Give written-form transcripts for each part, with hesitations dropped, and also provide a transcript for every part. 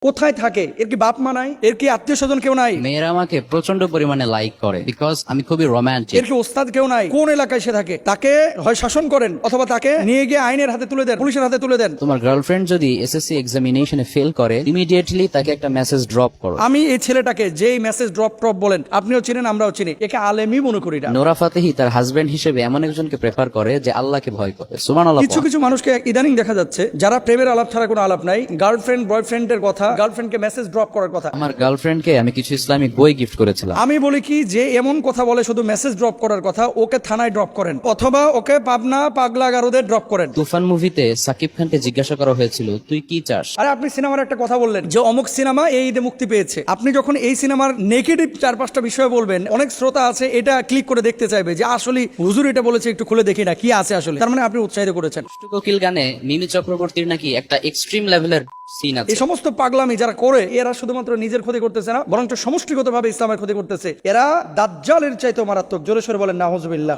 কোথায় থাকে? এর কি বাপ মা নাই? এর কি আত্মীয় স্বজন কেউ নাই? মেয়েরা আমাকে প্রচন্ড পরিমাণে লাইক করে বিকজ আমি খুবই রোমান্টিক। এর কি ওস্তাদ কেউ নাই? কোন এলাকায় সে থাকে? তাকে হয় শাসন করেন অথবা তাকে নিয়ে গিয়ে আইনের হাতে তুলে দেন, পুলিশের হাতে তুলে দেন। তোমার গার্লফ্রেন্ড যদি এসএসসি এক্সামিনেশনে ফেল করে ইমিডিয়েটলি তাকে একটা মেসেজ ড্রপ করো। আমি এই ছেলেটাকে যেই মেসেজ ড্রপ বলেন, আপনিও চিনেন আমরাও চিনি, একে আলেমই মনে করি না। নোরা ফাতেহি তার হাজবেন্ড হিসেবে এমন একজনকে প্রেফার করে যে আল্লাহকে ভয় করে। সুবহানাল্লাহ। কিছু কিছু মানুষকে ইদানিং দেখা যাচ্ছে যারা প্রেমের আলাপ ছাড়া কোনো আলাপ নাই, গার্লফ্রেন্ড বয়ফ্রেন্ডের কথা, গার্লফ্রেন্ডকে মেসেজ ড্রপ করার কথা। আমার গার্লফ্রেন্ডকে আমি কিছু ইসলামিক বই গিফট করেছিলাম। আমি বলি কি, যে এমন কথা বলে শুধু মেসেজ ড্রপ করার কথা, ওকে থানায় ড্রপ করেন অথবা ওকে পাবনা পাগলা গারদে ড্রপ করেন। তুফান মুভিতে সাকিব খানকে জিজ্ঞাসা করা হয়েছিল তুই কি চাস। আরে আপনি সিনেমার একটা কথা বললেন যে অমুক সিনেমা এই ঈদে মুক্তি পেয়েছে, আপনি যখন এই সিনেমার নেগেটিভ 4-5টা বিষয় বলবেন, অনেক শ্রোতা আছে এটা ক্লিক করে দেখতে চাইবে যে আসলে হুজুর এটা বলেছে, একটু খুলে দেখি না কি আছে আসলে। তার মানে আপনি উৎসাহিত করেছেন। দুষ্টু কোকিল গানে মিমি চক্রবর্তীর নাকি একটা এক্সট্রিম লেভেলের সিন আছে। এই সমস্ত পাগলামি যারা করে, এরা শুধুমাত্র নিজের ক্ষতি করতেছে না, বরং সমষ্টিগতভাবে ইসলামের ক্ষতি করতেছে। এরা দাজ্জালের চাইতেও মারাত্মক। জোরে সোরে বলেন নাউজুবিল্লাহ।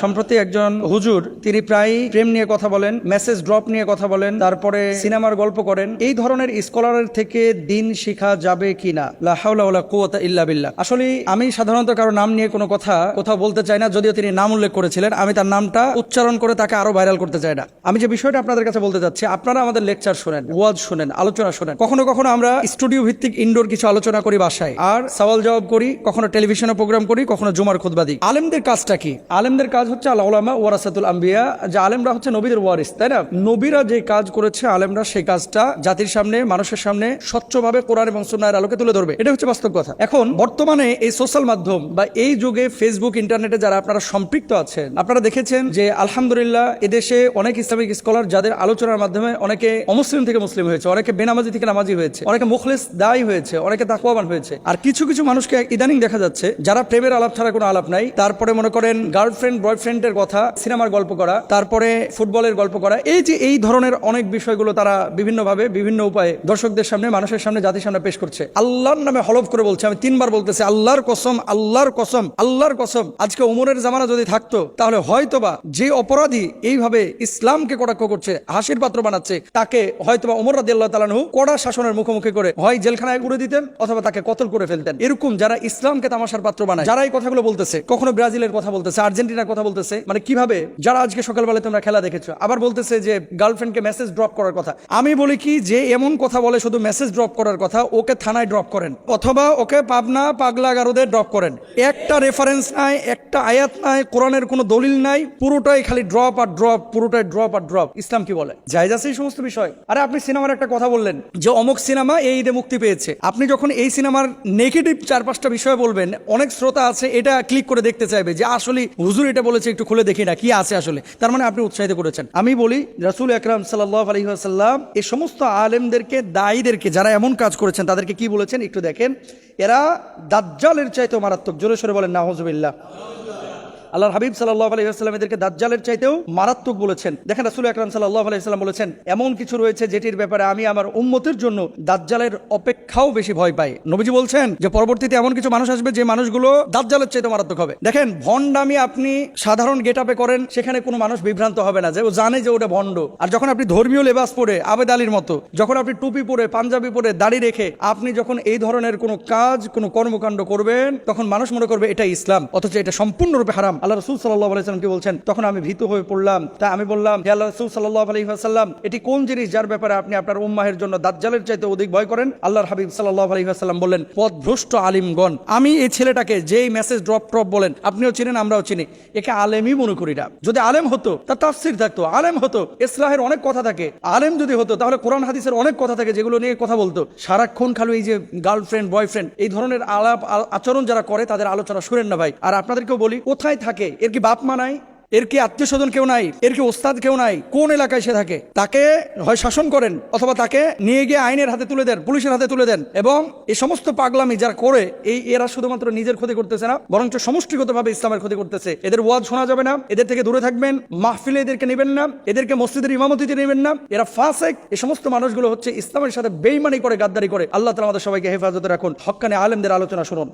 সম্প্রতি একজন হুজুর, তিনি প্রায় প্রেম নিয়ে কথা বলেন, মেসেজ ড্রপ নিয়ে কথা বলেন, তারপরে সিনেমার গল্প করেন। এই ধরনের স্কলারের থেকে দিন শিখা যাবে কিনা, লা হাওলা ওয়ালা কুওয়াতা ইল্লা বিল্লাহ। আসলে আমি সাধারণত কারো নাম নিয়ে কোনো কোথাও বলতে চাই না, যদিও তিনি নাম উল্লেখ করেছিলেন। আমি তার নামটা উচ্চারণ করে তাকে আরো ভাইরাল করতে চাই না। আমি যে বিষয়টা আপনাদের কাছে বলতে চাচ্ছি, আপনারা আমাদের লেকচার শোনেন, ওয়াজ শোনেন, আলোচনা শোনেন। কখনো কখনো আমরা স্টুডিও ভিত্তিক ইনডোর কিছু আলোচনা করি বাসায়, আর সওয়াল জবাব করি, কখনো টেলিভিশনে প্রোগ্রাম করি, কখনো জুমার খুতবা দিই। আলেমদের কাজটা কি? আলেমদের কাজ হচ্ছে আল উলামা ওয়ারাসাতুল আম্বিয়া, যে আলেমরা হচ্ছে নবীদের ওয়ারিস, তাই না? নবীরা যে কাজ করেছে, আলেমরা সেই কাজটা জাতির সামনে, মানুষের সামনে স্বচ্ছভাবে কোরআন এবং সুন্নাহর আলোকে তুলে ধরবে। এটা হচ্ছে বাস্তব কথা। এখন বর্তমানে এই সোশ্যাল মাধ্যম বা এই যুগে ফেসবুক, ইন্টারনেটে যারা আপনারা সম্পৃক্ত আছেন, আপনারা দেখেছেন যে আলহামদুলিল্লাহ এদেশে অনেক ইসলামিক স্কলার যাদের আলোচনার মাধ্যমে অনেকে অমুসলিম থেকে মুসলিম হয়েছে, অনেকে বেনামাজি থেকে নামাজি হয়েছে, অনেকে মুখলিস দায়ী হয়েছে, অনেকে তাকওয়াবান হয়েছে। আর কিছু কিছু মানুষকে ইদানিং দেখা যাচ্ছে যারা প্রেমের আলাপ ছাড়া কোনো আলাপ নাই, তারপরে মনে করেন গার্লফ্রেন্ড বয়ফ্রেন্ডের কথা, সিনেমার গল্প করা, তারপরে ফুটবলের গল্প করা, এই যে এই ধরনের অনেক বিষয়গুলো তারা বিভিন্নভাবে বিভিন্ন উপায়ে দর্শকদের সামনে, মানুষের সামনে, জাতির সামনে পেশ করছে। আল্লাহর নামে হলফ করে বলছে, আমি 3বার বলতেছি, আল্লাহর কসম, আল্লাহর কসম, আল্লাহর কসম, আজকে ওমরের জামানা যদি থাকতো, তাহলে হয়তোবা যে অপরাধী এইভাবে ইসলামকে কটাক্ষ করছে, হাসির পাত্র বানাচ্ছে, তাকে হয়তোবা ওমর রাদিয়াল্লাহু তাআলা আনহু কড়া শাসনের মুখোমুখি করে হয় জেলখানায় পুরে দিতেন অথবা তাকে কতল করে ফেলতেন। এরকম যারা ইসলামকে তামাশার পাত্র বানায়, যারা এই কথাগুলো বলতেছে, কখনো ব্রাজিলের কথা বলতেছে, আর্জেন্টিনার কথা বলতেছে, মানে কিভাবে, যারা আজকে সকালবেলা তোমরা খেলা দেখেছো, আবার বলতেছে যে গার্লফ্রেন্ডকে মেসেজ ড্রপ করার কথা। আমি বলি কি, যে এমন কথা বলে শুধু মেসেজ ড্রপ করার কথা, ওকে থানায় ড্রপ করেন অথবা ওকে পাবনা পাগলা গারদে ড্রপ করেন। একটা রেফারেন্স নাই, একটা আয়াত নাই, কোরআনের কোনো দলিল নাই, পুরোটাই খালি ড্রপ আর ড্রপ, পুরোটাই ড্রপ আর ড্রপ। ইসলাম কি বলে? জায়েজ আছে এই সমস্ত বিষয়? আরে আপনি সিনেমার একটা কথা বললেন যে অমুক সিনেমা এই ঈদে মুক্তি পেয়েছে, আপনি যখন এই সিনেমার নেগেটিভ 4-5টা বিষয় বলবেন, অনেক শ্রোতা আছে এটা ক্লিক করে দেখতে চাইবে যে আসলে হুজুর এটা বলেছে, একটু খুলে দেখি না কি আছে আসলে। তার মানে আপনি উৎসাহিত করেছেন। আমি বলি, রাসূল আকরাম সাল্লাল্লাহু আলাইহি ওয়াসাল্লাম এই সমস্ত আলেমদেরকে, দায়ীদেরকে, যারা এমন কাজ করেছেন, তাদেরকে কি বলেছেন একটু দেখেন। এরা দাজ্জালের চাইতেও মারাত্মক। জোরে সোরে বলেন নাউজুবিল্লাহ। আল্লাহর হাবিব সাল্লাল্লাহু আলাইহি ওয়াসাল্লাম এদেরকে দাজ্জালের চাইতেও মারাত্মক বলেছেন। দেখেন রাসূল আকরাম সাল্লাল্লাহু আলাইহি ওয়াসাল্লাম বলেছেন, এমন কিছু রয়েছে যেটির ব্যাপারে আমি আমার উম্মতের জন্য দাজ্জালের অপেক্ষাও বেশি ভয় পাই। নবীজি বলছেন যে পরবর্তীতে এমন কিছু মানুষ আসবে যে মানুষগুলো দাজ্জালের চাইতেও মারাত্মক হবে। দেখেন, ভণ্ডামি আপনি সাধারণ গেটআপে করেন, সেখানে কোনো মানুষ বিভ্রান্ত হবে না, যে ও জানে যে ওটা ভণ্ড। আর যখন আপনি ধর্মীয় লেবাস পরে আবেদ আলীর মতো, যখন আপনি টুপি পরে, পাঞ্জাবি পরে, দাড়ি রেখে আপনি যখন এই ধরনের কোনো কাজ, কোনো কর্মকাণ্ড করবেন, তখন মানুষ মনে করবে এটা ইসলাম, অথচ এটা সম্পূর্ণরূপে হারাম। আল্লাহ রাসূল সাল্লাল্লাহু আলাইহি ওয়াসাল্লাম কি বলছেন? তখন আমি ভীত হয়ে পড়লাম। তাই আমি বললাম, হে আল্লাহ রাসূল সাল্লাল্লাহু আলাইহি ওয়াসাল্লাম, এটি কোন জিনিস যার ব্যাপারে আপনি আপনার উম্মাহের জন্য দাজ্জালের চাইতে অধিক ভয় করেন? আল্লাহর হাবিব সাল্লাল্লাহু আলাইহি ওয়াসাল্লাম বললেন, পথভ্রষ্ট আলিমগণ। আমি এই ছেলেটাকে যেই মেসেজ ড্রপ বলেন, আপনিও চিনেন, আমরাও চিনি, একে আলেমই মনে করি না। যদি আলেম হতো, তার তাফসীর থাকতো, আলেম হতো, ইসলাহের অনেক কথা থাকে। আলেম যদি হতো, তাহলে কোরআন হাদিসের অনেক কথা থাকে যেগুলো নিয়ে কথা বলতো। সারাক্ষণ খালি এই যে গার্লফ্রেন্ড বয়ফ্রেন্ড এই ধরনের আলাপ আচরণ যারা করে, তাদের আলোচনা শুনেন না ভাই। আর আপনাদেরকেও বলি, কোথায় থাকে? এর কি বাপ মা নাই? এর কি আত্মীয় স্বজন কেউ নাই? এর কি ওস্তাদ কেউ নাই? কোন এলাকায় সে থাকে? তাকে হয় শাসন করেন অথবা তাকে নিয়ে গিয়ে আইনের হাতে তুলে দেন, পুলিশের হাতে তুলে দেন। এবং এই সমস্ত পাগলামি যারা করে, এরা শুধুমাত্র নিজের ক্ষতি করতেছে না, বরং সমষ্টিগতভাবে ইসলামের ক্ষতি করতেছে। এদের ওয়াজ শোনা যাবে না, এদের থেকে দূরে থাকবেন, মাহফিলে এদেরকে নেবেন না, এদেরকে মসজিদের ইমামতিতে নেবেন না। এরা ফাসেক। এই সমস্ত মানুষগুলো হচ্ছে ইসলামের সাথে বেঈমানি করে, গাদ্দারি করে। আল্লাহ তাআলা আমাদের সবাইকে হেফাজতে রাখুন। হক্কানি আলেমদের আলোচনা শুনুন।